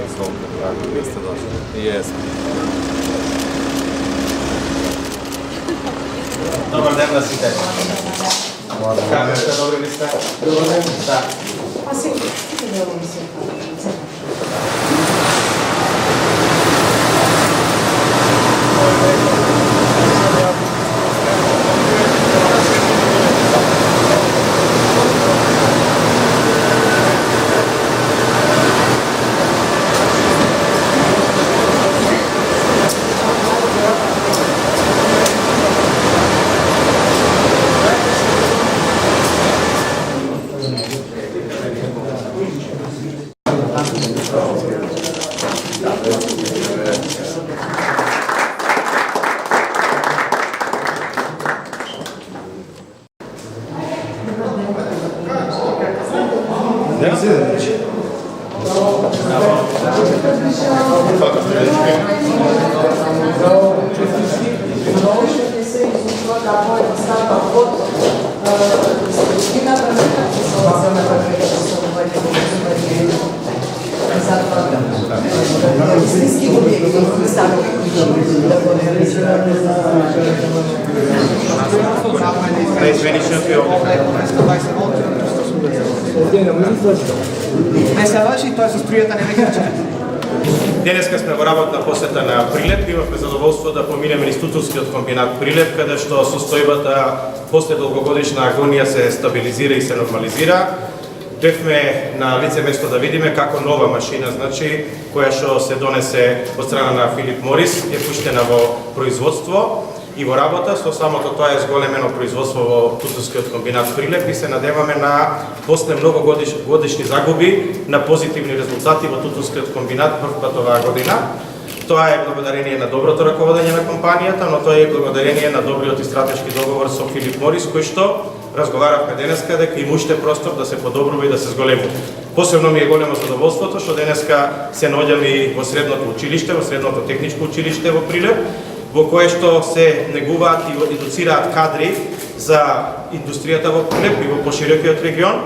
Jeste došli? Jesmo. Dobar den na sите. Камерата добри ли сте? Добар ден. Да. А сега дело ми се. Денеска сме во работна посета на Прилеп, имавме задоволство да поминеме низ Тутунскиот комбинат Прилеп, каде што состојбата после долгогодишна агонија се стабилизира и се нормализира. Дојдовме на лице место да видиме како нова машина, значи, која што се донесе од страна на Филип Морис, е пуштена во производство и во работа, со самото тоа е зголемено производство во Тутунскиот комбинат Прилеп и се надеваме на после многу годишни загуби на позитивни резултати во Тутунскиот комбинат првпат оваа година. Тоа е благодарение на доброто раководење на компанијата, но тоа е благодарение на добриот и стратешки договор со Филип Морис, кој што разговаравме денеска дека има уште простор да се подобрува и да се зголемува. Посебно ми е големо задоволството што денеска се наоѓаме и во средното училиште, во средното техничко училиште во Прилеп, во кое што се негуваат и едуцираат кадри за индустријата во Прилеп и во поширокиот регион.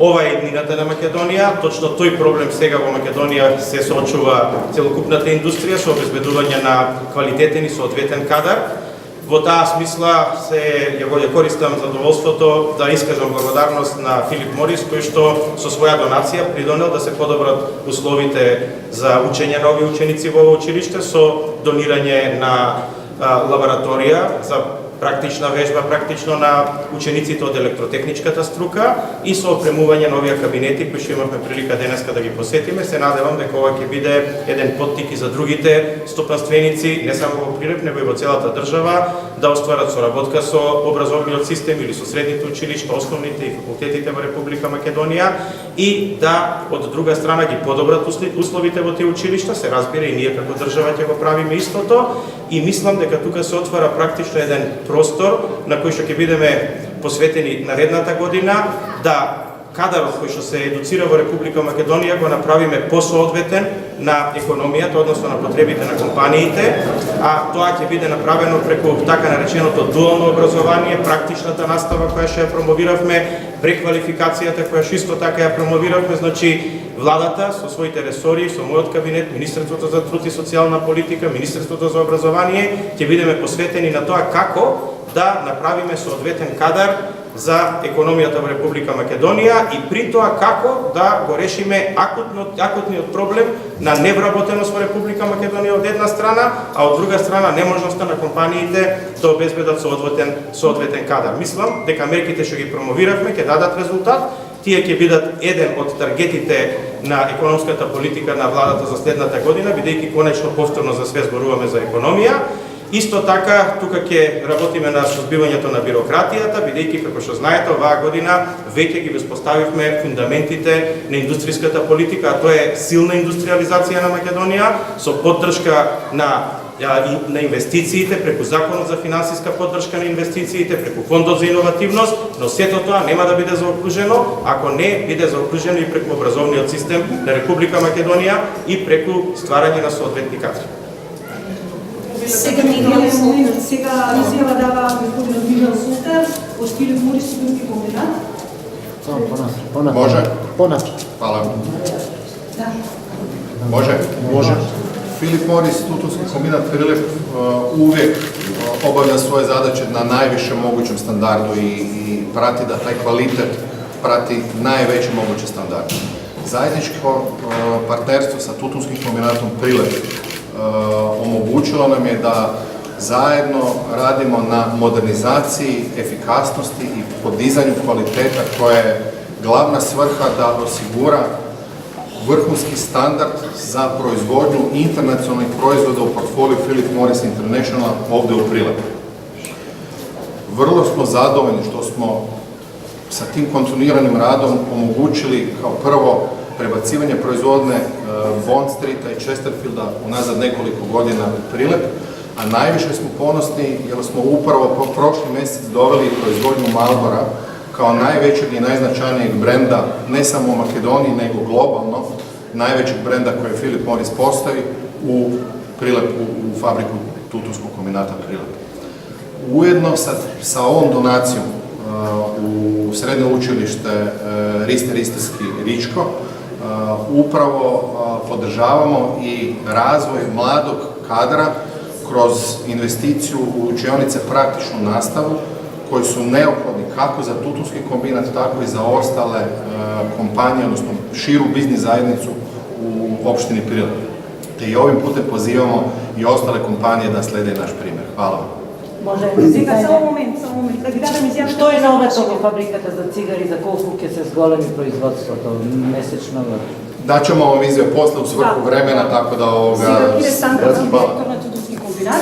Ова е иднината на Македонија, точно тој проблем сега во Македонија се соочува целокупната индустрија со обезбедување на квалитетен и соодветен кадар. Во таа смисла ја користам задоволството да искажам благодарност на Филип Морис, кој што со своја донација придонел да се подобрат условите за учење на овие ученици во училиште со донирање на лабораторија за практична вежба, практично на учениците од електротехничката струка и со опремување на овие кабинети кои што имавме прилика денеска да ги посетиме. Се надевам дека ова ќе биде еден поттик и за другите стопанственици, не само во Прилеп, него и во целата држава, да остварат соработка со образовниот систем или со средните училишта, основните и факултетите во Република Македонија и да од друга страна ги подобрат условите во тие училишта. Се разбира и ние како држава ќе го правиме истото и мислам дека тука се отвара практично еден простор на кој што ќе бидеме посветени наредната година, да кадарот кој што се едуцира во Република Македонија го направиме посоодветен на економијата, односно на потребите на компаниите, а тоа ќе биде направено преку така нареченото дуално образование, практичната настава која што ја промовиравме, преквалификацијата која што исто така ја промовиравме, значи владата со своите ресори, со мојот кабинет, Министерството за труд и социјална политика, Министерството за образование, ќе бидеме посветени на тоа како да направиме соодветен кадар за економијата во Република Македонија и при тоа како да го решиме акутниот проблем на невработеност во Република Македонија од една страна, а од друга страна неможноста на компаниите да обезбедат соодветен кадар. Мислам дека мерките што ги промовиравме ќе дадат резултат. Тие ќе бидат еден од таргетите на економската политика на владата за следната година, бидејќи конечно повторно за све зборуваме за економија. Исто така, тука ќе работиме на сузбивањето на бирократијата, бидејќи, како што знаете, оваа година веќе ги воспоставивме фундаментите на индустријската политика, а тоа е силна индустриализација на Македонија, со поддршка на инвестициите, преку Законот за финансиска поддршка на инвестициите, преку Фондот за иновативност, но сето тоа нема да биде заокружено, ако не биде заокружено и преку образовниот систем на Република Македонија и преку стварање на соодветни кадри. Сега изјава дава господинот Михаил Султар од Филип Морис Тутунски комбинат. Може. Понапред. Хвала. Да. Može? Može. Philip Morris, tutunski kombinat Prilep, uvijek obavlja svoje zadaće na najvišem mogućem standardu i prati da taj kvalitet prati najveći mogući standard. Zajedničko partnerstvo sa tutunskim kombinatom Prilep omogućilo nam je da zajedno radimo na modernizaciji, efikasnosti i podizanju kvaliteta koja je glavna svrha da osigura vrhunski standard za proizvodnju internacionalnih proizvoda u portfoliju Philip Morris International ovdje u Prilepu. Vrlo smo zadovoljni što smo sa tim kontinuiranim radom omogućili kao prvo prebacivanje proizvodne Bond Streeta i Chesterfielda unazad nekoliko godina u Prilep, a najviše smo ponosni jer smo upravo prošli mjesec doveli proizvodnju Marlbora kao najvećeg i najznačajnijeg brenda, ne samo u Makedoniji, nego globalno, najvećeg brenda koje Philip Morris postavi u Prilepu, u fabriku tutunskog kombinata Prilep. Ujedno sa ovom donacijom u srednje učilište Rister-Istarski Ričko upravo podržavamo i razvoj mladog kadra kroz investiciju u učionice praktičnu nastavu koji su neophodni kako za tutunski kombinat, tako i za ostale kompanije, odnosno širu biznis zajednicu u opštini Prilep. Te i ovim putem pozivamo i ostale kompanije da slede naš primjer. Hvala vam. Сега само момент, да ги дадам изјавка. Што е новото во фабриката за цигари, за колку ќе се зголеми производството месечно? Daćemo vam izjave posle u svrhu vremena, tako da ovoga... Сега Кире Станков, директор на Тутунски комбинат.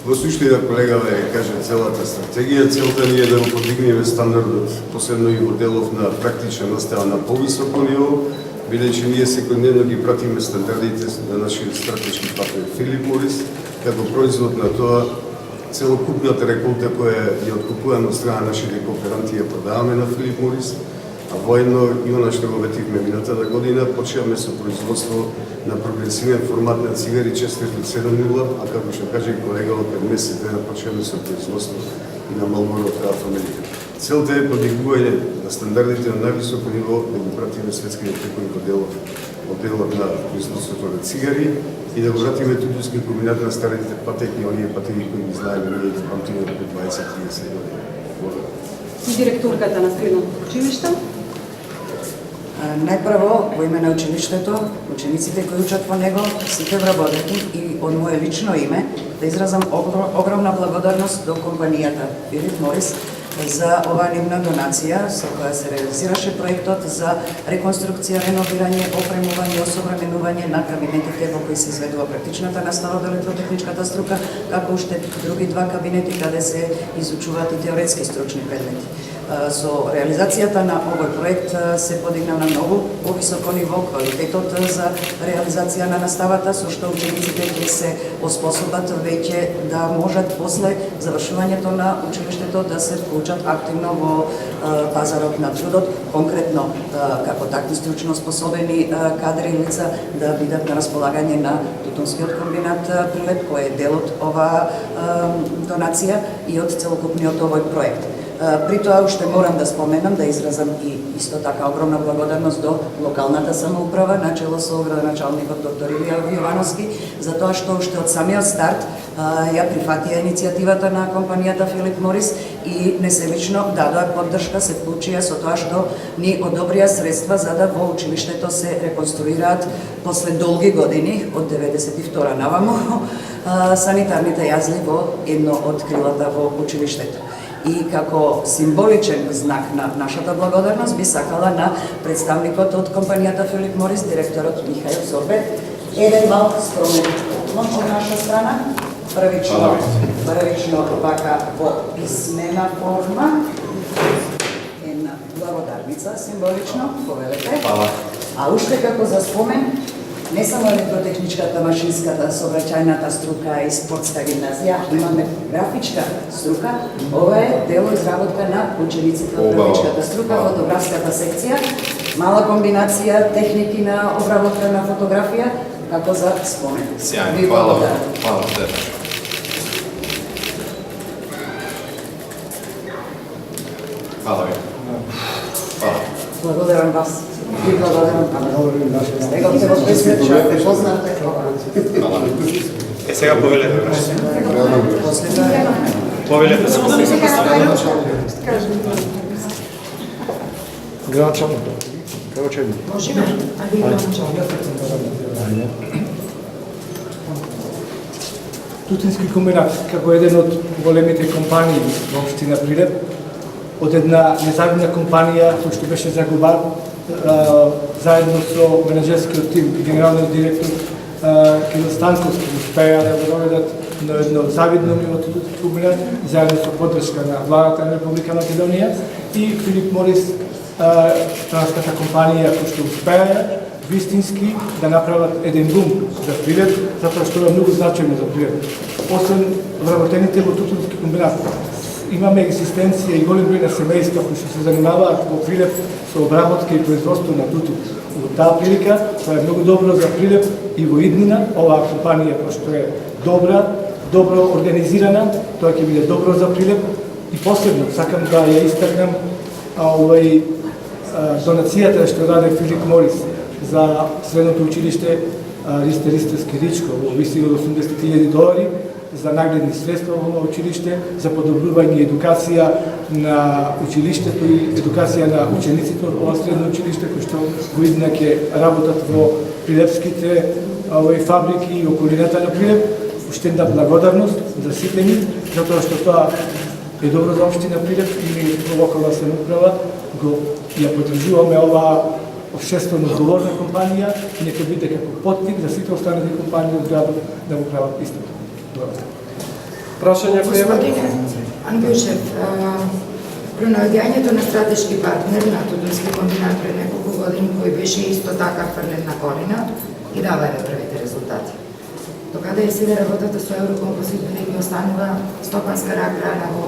Во суштина колегава е каже целата стратегија, целта ни е да го подигнеме стандардот, посебно и во делов на практична настава на повисоко ниво, бидејќи ние секојдневно ги пратиме стандардите на нашите стратешки партнери Philip Morris, како производ на тоа целокупната реколта која ја откупуваме од страна нашите кооперанти ја продаваме на Philip Morris, а воедно и она што го ветивме минатата година, почнавме со производство на прогресивен формат на цигари Chesterfield 7.0, а како што каже и колега, пред месец дена почнавме со производство и на Marlboro Craft America. Целта е подигнување на стандардите на највисоко ниво, да го пратиме светскиот неколку делот на производството на цигари и да го вратиме тутунски комбинат на старите патеки, оние патеки кои ги знаеме ние и памтиме до 20-30 години. И директорката на средното училиште. Најпрво, во име на училиштето, учениците кои учат во него, сите вработени и од мое лично име, да изразам огромна благодарност до компанијата Philip Morris за оваа нивна донација со која се реализираше проектот за реконструкција, реновирање, опремување и осовременување на кабинетите во кои се изведува практичната настава од електротехничката струка, како уште други два кабинети каде се изучуваат и теоретски стручни предмети. Со реализацијата на овој проект се подигна на многу повисоко ниво квалитетот за реализација на наставата, со што учениците ќе се оспособат веќе да можат после завршувањето на училиштето да се вклучат активно во пазарот на трудот, конкретно како такви стручно способени кадри и лица да бидат на располагање на Тутунскиот комбинат Прилеп, кој е дел од оваа донација и од целокупниот овој проект. При тоа уште морам да споменам, да изразам и исто така огромна благодарност до локалната самоуправа, начело со градоначалникот доктор Илија Јовановски, за тоа што уште од самиот старт ја прифатија иницијативата на компанијата Philip Morris и несебично дадоа поддршка, се вклучија со тоа што ни одобрија средства за да во училиштето се реконструираат после долги години, од 92 наваму, санитарните јазли во едно од крилата во училиштето. И како символичен знак на нашата благодарност би сакала на представникот од компанијата Philip Morris, директорот Михаил Зорбет, еден мал скромен поклон од наша страна, првично вака во писмена форма, една благодарница символично, повелете. А уште како за спомен, не само електротехничката, машинската, сообраќајната струка и спортска гимназија, имаме графичка струка. Ова е дело изработка на учениците од графичката струка, фотографската секција, мала комбинација техники на обработка на фотографија, како за спомен. Сјајно, хвала ви. Хвала ви. Хвала. Благодарам вас. И благодарам Стеговце во пресвет, што те познате. Сега повелете беше. После тоа Повелете се. Можеме? А ви Тутински комбинат, како еден од големите компании во општина Прилеп, од една незавидна компанија која што беше загубар, заедно со менеджерскиот тим и генералниот директор Кирил Станковски успеа да го доведат на едно завидно ниво Тутински комбинат, заедно со поддршка на владата на Република Македонија и Филип Морис, странската компанија која што успеа вистински да направат еден бум за Прилеп, затоа што е многу значајно за Прилеп. Освен вработените во Тутински комбинат, имаме екзистенција и голем број на семејства кои што се занимаваат во Прилеп со обработка и производство на тутун. Во таа прилика, тоа е многу добро за Прилеп и во иднина, оваа компанија која што е добра, добро организирана, тоа ќе биде добро за Прилеп и последно сакам да ја истакнам донацијата што даде Филип Морис за средното училиште Ристе Скиричко во висина од $80,000 за наградни средства во училиште, за подобрување едукација на училиштето и едукација на учениците од ова средно училиште кои што во иднина ќе работат во прилепските фабрики и околината на Прилеп. Уште една благодарност за сите ни, затоа што тоа е добро за општина Прилеп и ние во локална самоуправа го ја поддржуваме оваа обществено одговорна компанија и нека биде како поттик за сите останали компании од градот да го прават истото. Прашање кој има? Господин Ангушев, при наоѓањето на стратешки партнер на Тутински комбинат пред неколку години, кој беше исто така фрлен на корена и дава првите резултати. Докаде сега работата со Еврокомпозит бидејќи останува стопанска рак-рана во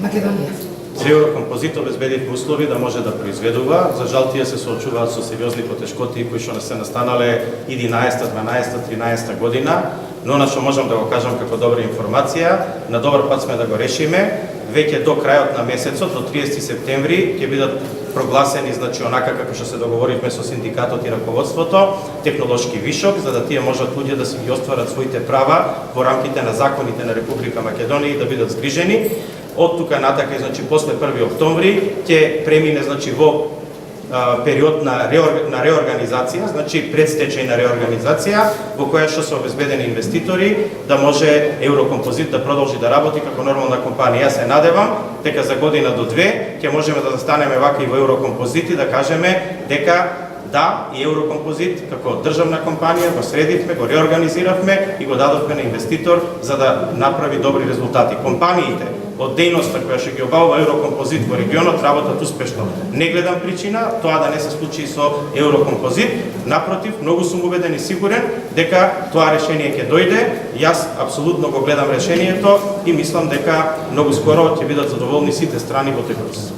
Македонија? За Еврокомпозит обезбедивме услови да може да произведува. За жал тие се соочуваат со сериозни потешкоти кои што не се настанале 11, 12, 13 година, но она што можам да го кажам како добра информација, на добар пат сме да го решиме. Веќе до крајот на месецот, до 30 септември, ќе бидат прогласени, значи онака како што се договоривме со синдикатот и раководството, технолошки вишок, за да тие можат луѓе да си ги остварат своите права во рамките на законите на Република Македонија и да бидат згрижени. Од тука натака, значи после 1 октомври ќе премине, значи во период на реорганизација, значи предстечајна реорганизација, во која што се обезбедени инвеститори да може Еврокомпозит да продолжи да работи како нормална компанија. Се надевам дека за година до две ќе можеме да застанеме вака и во Еврокомпозит и да кажеме дека да, и Еврокомпозит како државна компанија го средивме, го реорганизиравме и го дадовме на инвеститор за да направи добри резултати. Компаниите од дејноста која што ги обавува Еврокомпозит во регионот работат успешно. Не гледам причина тоа да не се случи со Еврокомпозит. Напротив, многу сум убеден и сигурен дека тоа решение ќе дојде. Јас апсолутно го гледам решението и мислам дека многу скоро ќе бидат задоволни сите страни во тој процес.